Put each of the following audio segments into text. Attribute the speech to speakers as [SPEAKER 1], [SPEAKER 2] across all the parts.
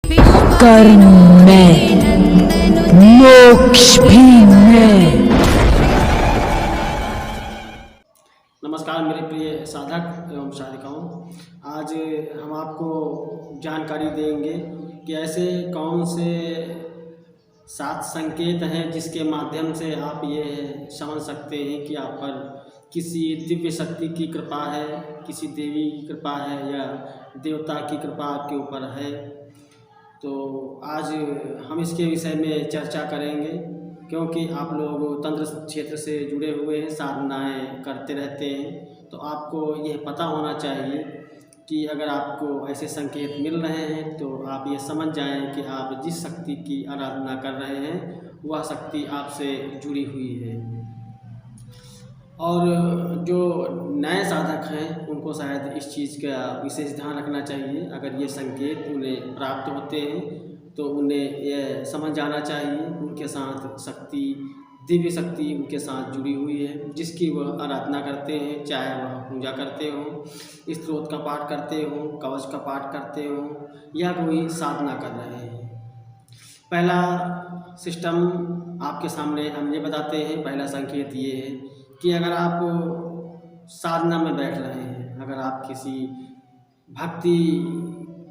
[SPEAKER 1] कर्म में, मोक्ष भी में।
[SPEAKER 2] नमस्कार मेरे प्रिय साधक एवं साधिकाओं, आज हम आपको जानकारी देंगे कि ऐसे कौन से 7 संकेत हैं जिसके माध्यम से आप ये समझ सकते हैं कि आप पर किसी दिव्य शक्ति की कृपा है, किसी देवी की कृपा है या देवता की कृपा आपके ऊपर है। तो आज हम इसके विषय में चर्चा करेंगे, क्योंकि आप लोग तंत्र क्षेत्र से जुड़े हुए हैं, साधनाएं करते रहते हैं, तो आपको यह पता होना चाहिए कि अगर आपको ऐसे संकेत मिल रहे हैं तो आप ये समझ जाएं कि आप जिस शक्ति की आराधना कर रहे हैं वह शक्ति आपसे जुड़ी हुई है। और जो नए साधक हैं उनको शायद इस चीज़ का विशेष ध्यान रखना चाहिए। अगर ये संकेत उन्हें प्राप्त होते हैं तो उन्हें यह समझ जाना चाहिए उनके साथ शक्ति, दिव्य शक्ति उनके साथ जुड़ी हुई है, जिसकी वह आराधना करते हैं, चाहे वह पूजा करते हों, स्तोत्र का पाठ करते हों, कवच का पाठ करते हों या कोई साधना कर रहे हैं। पहला सिस्टम आपके सामने हम ये बताते हैं। पहला संकेत ये है कि अगर आप साधना में बैठ रहे हैं, अगर आप किसी भक्ति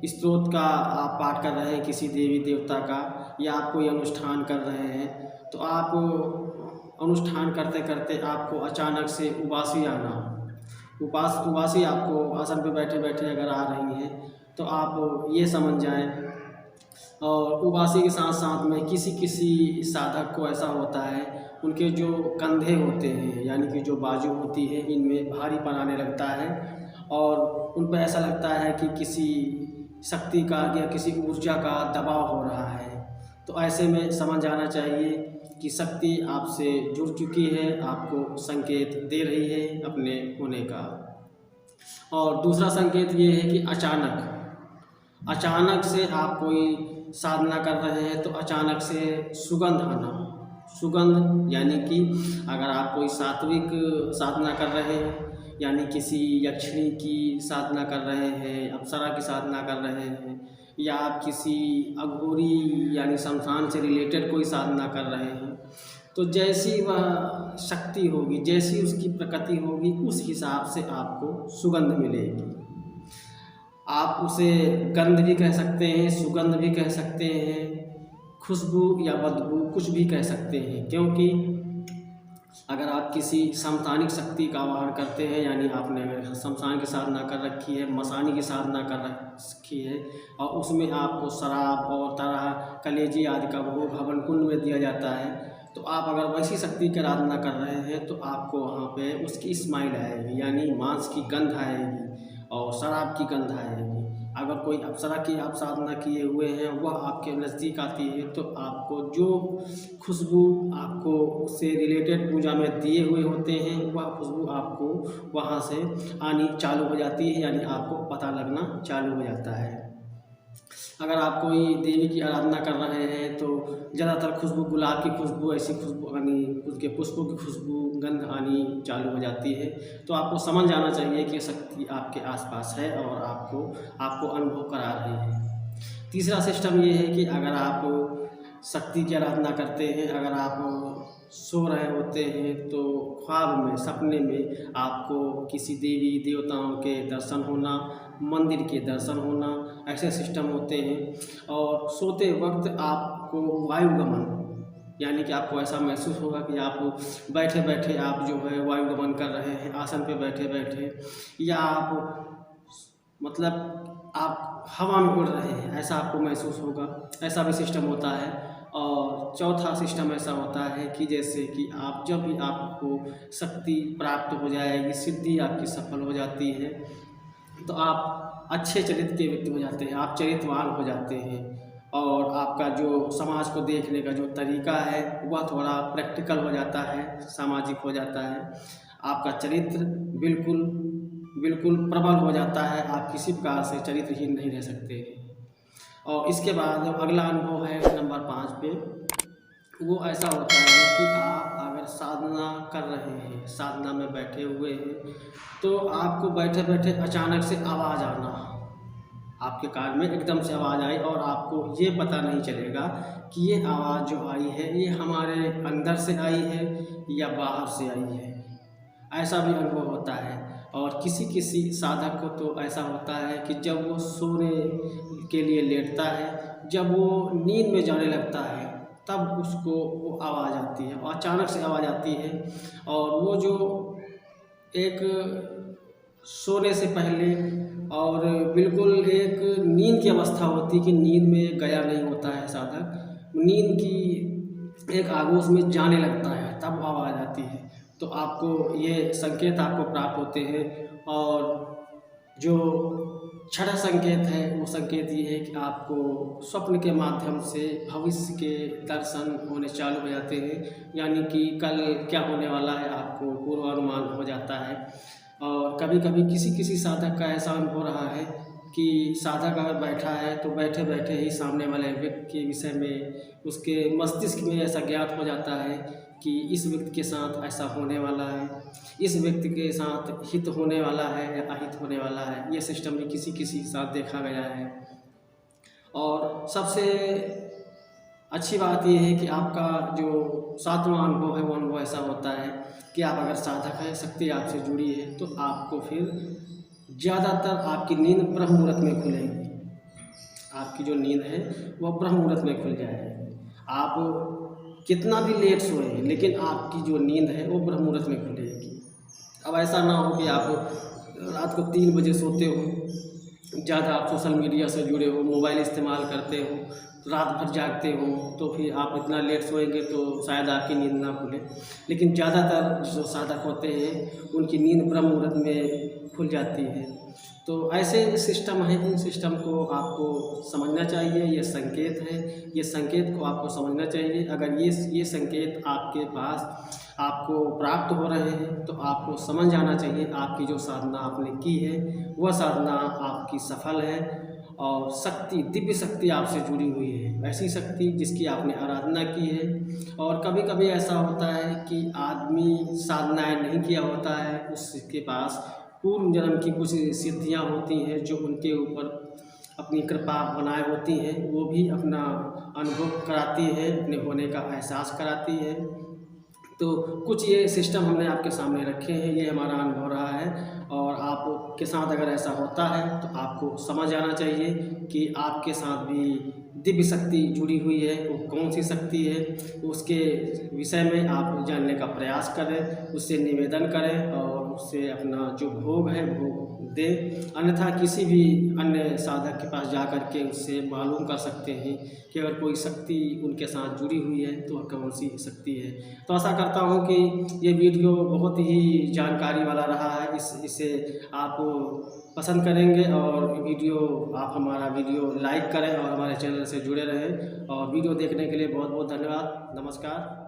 [SPEAKER 2] स्तोत्र का आप पाठ कर रहे हैं, किसी देवी देवता का, या आप कोई अनुष्ठान कर रहे हैं, तो आप अनुष्ठान करते करते आपको अचानक से उबासी आना, उबासी आपको आसन पे बैठे बैठे अगर आ रही है तो आप ये समझ जाएं। और उबासी के साथ साथ में किसी साधक को ऐसा होता है, उनके जो कंधे होते हैं यानी कि जो बाजू होती है, इनमें भारीपन आने लगता है और उन पर ऐसा लगता है कि किसी शक्ति का या किसी ऊर्जा का दबाव हो रहा है। तो ऐसे में समझ जाना चाहिए कि शक्ति आपसे जुड़ चुकी है, आपको संकेत दे रही है अपने होने का। और दूसरा संकेत ये है कि अचानक से आप कोई साधना कर रहे हैं तो अचानक से सुगंध आना। सुगंध यानी कि अगर आप कोई सात्विक साधना कर रहे हैं, यानी किसी यक्षिणी की साधना कर रहे हैं, अप्सरा की साधना कर रहे हैं, या आप किसी अघोरी यानी शमशान से रिलेटेड कोई साधना कर रहे हैं, तो जैसी वह शक्ति होगी, जैसी उसकी प्रकृति होगी, उस हिसाब से आपको सुगंध मिलेगी। आप उसे गंध भी कह सकते हैं, सुगंध भी कह सकते हैं, खुशबू या बदबू कुछ भी कह सकते हैं। क्योंकि अगर आप किसी समतानिक शक्ति का आवाहन करते हैं, यानी आपने अगर शमशान की साधना कर रखी है, मसानी की साधना कर रखी है, और उसमें आपको शराब और तरह कलेजी आदि का भोग हवन कुंड में दिया जाता है, तो आप अगर वैसी शक्ति की आराधना कर रहे हैं तो आपको वहाँ पे उसकी स्माइल आएगी, यानी मांस की गंध आएगी और शराब की गंध आएगी। अगर कोई अप्सरा की आप साधना किए हुए हैं, वह आपके नज़दीक आती है, तो आपको जो खुशबू आपको उससे रिलेटेड पूजा में दिए हुए होते हैं, वह खुशबू आपको वहाँ से आनी चालू हो जाती है, यानी आपको पता लगना चालू हो जाता है। अगर आप कोई देवी की आराधना कर रहे हैं तो ज़्यादातर खुशबू, गुलाब की खुशबू, ऐसी खुशबू आनी, उसके पुष्पों की खुशबू, गंध आनी चालू हो जाती है। तो आपको समझ जाना चाहिए कि शक्ति आपके आसपास है और आपको अनुभव करा रही है। तीसरा सिस्टम ये है कि अगर आप शक्ति की आराधना करते हैं, अगर आप सो रहे होते हैं तो ख्वाब में, सपने में आपको किसी देवी देवताओं के दर्शन होना, मंदिर के दर्शन होना, ऐसे सिस्टम होते हैं। और सोते वक्त आपको वायुगमन, यानी कि आपको ऐसा महसूस होगा कि आप बैठे बैठे आप जो है वायुगमन कर रहे हैं, आसन पे बैठे बैठे, या आप मतलब आप हवा में उड़ रहे हैं, ऐसा आपको महसूस होगा। ऐसा भी सिस्टम होता है। और चौथा सिस्टम ऐसा होता है कि जैसे कि आप जब भी आपको शक्ति प्राप्त हो जाएगी, सिद्धि आपकी सफल हो जाती है, तो आप अच्छे चरित्र के व्यक्ति हो जाते हैं, आप चरित्रवान हो जाते हैं, और आपका जो समाज को देखने का जो तरीका है वह थोड़ा प्रैक्टिकल हो जाता है, सामाजिक हो जाता है। आपका चरित्र बिल्कुल प्रबल हो जाता है, आप किसी प्रकार से चरित्रहीन नहीं रह सकते। और इसके बाद अगला अनुभव है नंबर 5 पे, वो ऐसा होता है कि आप अगर साधना कर रहे हैं, साधना में बैठे हुए हैं, तो आपको बैठे बैठे अचानक से आवाज़ आना, आपके कान में एकदम से आवाज़ आई और आपको ये पता नहीं चलेगा कि ये आवाज़ जो आई है ये हमारे अंदर से आई है या बाहर से आई है। ऐसा भी अनुभव होता है। और किसी किसी साधक को तो ऐसा होता है कि जब वो सोने के लिए लेटता है, जब वो नींद में जाने लगता है, तब उसको वो आवाज़ आती है और अचानक से आवाज़ आती है। और वो जो एक सोने से पहले और बिल्कुल एक नींद की अवस्था होती है कि नींद में गया नहीं होता है साधक, नींद की एक आगोश में जाने लगता है, तब आवाज़ आती है। तो आपको ये संकेत आपको प्राप्त होते हैं। और जो छठा संकेत है वो संकेत ये है कि आपको स्वप्न के माध्यम से भविष्य के दर्शन होने चालू हो जाते हैं, यानी कि कल क्या होने वाला है आपको पूर्वानुमान हो जाता है। और कभी कभी किसी किसी साधक का ऐसा अनुभव रहा है कि साधक अगर बैठा है तो बैठे बैठे ही सामने वाले व्यक्ति के विषय में उसके मस्तिष्क में ऐसा ज्ञात हो जाता है कि इस व्यक्ति के साथ ऐसा होने वाला है, इस व्यक्ति के साथ हित होने वाला है या अहित होने वाला है। ये सिस्टम भी किसी किसी के साथ देखा गया है। और सबसे अच्छी बात यह है कि आपका जो 7वां अनुभव है वो अनुभव ऐसा होता है कि आप अगर साधक हैं, शक्ति आपसे जुड़ी है, तो आपको फिर ज़्यादातर आपकी नींद ब्रह्म मुहूर्त में खुलेगी। आपकी जो नींद है वह ब्रह्म मुहूर्त में खुल जाएगी। आप कितना भी लेट सोए लेकिन आपकी जो नींद है वो ब्रह्म मुहूर्त में खुलेगी। अब ऐसा ना हो कि आप रात को 3 बजे सोते हो, ज़्यादा आप सोशल मीडिया से जुड़े हो, मोबाइल इस्तेमाल करते हो, रात भर जागते हो, तो फिर आप इतना लेट सोएंगे तो शायद आपकी नींद ना खुले। लेकिन ज़्यादातर जो साधक होते हैं उनकी नींद ब्रह्म मुहूर्त में खुल जाती है। तो ऐसे सिस्टम है, इन सिस्टम को आपको समझना चाहिए। ये संकेत है, ये संकेत को आपको समझना चाहिए। अगर ये संकेत आपके पास आपको प्राप्त हो रहे हैं तो आपको समझ जाना चाहिए आपकी जो साधना आपने की है वह साधना आपकी सफल है और शक्ति, दिव्य शक्ति आपसे जुड़ी हुई है, ऐसी शक्ति जिसकी आपने आराधना की है। और कभी कभी ऐसा होता है कि आदमी साधनाएँ नहीं किया होता है, उसके पास पूर्व जन्म की कुछ सिद्धियां होती हैं जो उनके ऊपर अपनी कृपा बनाए होती हैं, वो भी अपना अनुभव कराती है, अपने होने का एहसास कराती है। तो कुछ ये सिस्टम हमने आपके सामने रखे हैं, ये हमारा अनुभव रहा है। और आपके साथ अगर ऐसा होता है तो आपको समझ आना चाहिए कि आपके साथ भी दिव्य शक्ति जुड़ी हुई है। वो कौन सी शक्ति है उसके विषय में आप जानने का प्रयास करें, उससे निवेदन करें और उससे अपना जो भोग है वो दें। अन्यथा किसी भी अन्य साधक के पास जा कर के उससे मालूम कर सकते हैं कि अगर कोई शक्ति उनके साथ जुड़ी हुई है तो कौन सी शक्ति है। तो आशा करता हूँ कि ये वीडियो बहुत ही जानकारी वाला रहा है, इसे आप पसंद करेंगे और आप हमारा वीडियो लाइक करें और हमारे चैनल से जुड़े रहें। और वीडियो देखने के लिए बहुत बहुत धन्यवाद। नमस्कार।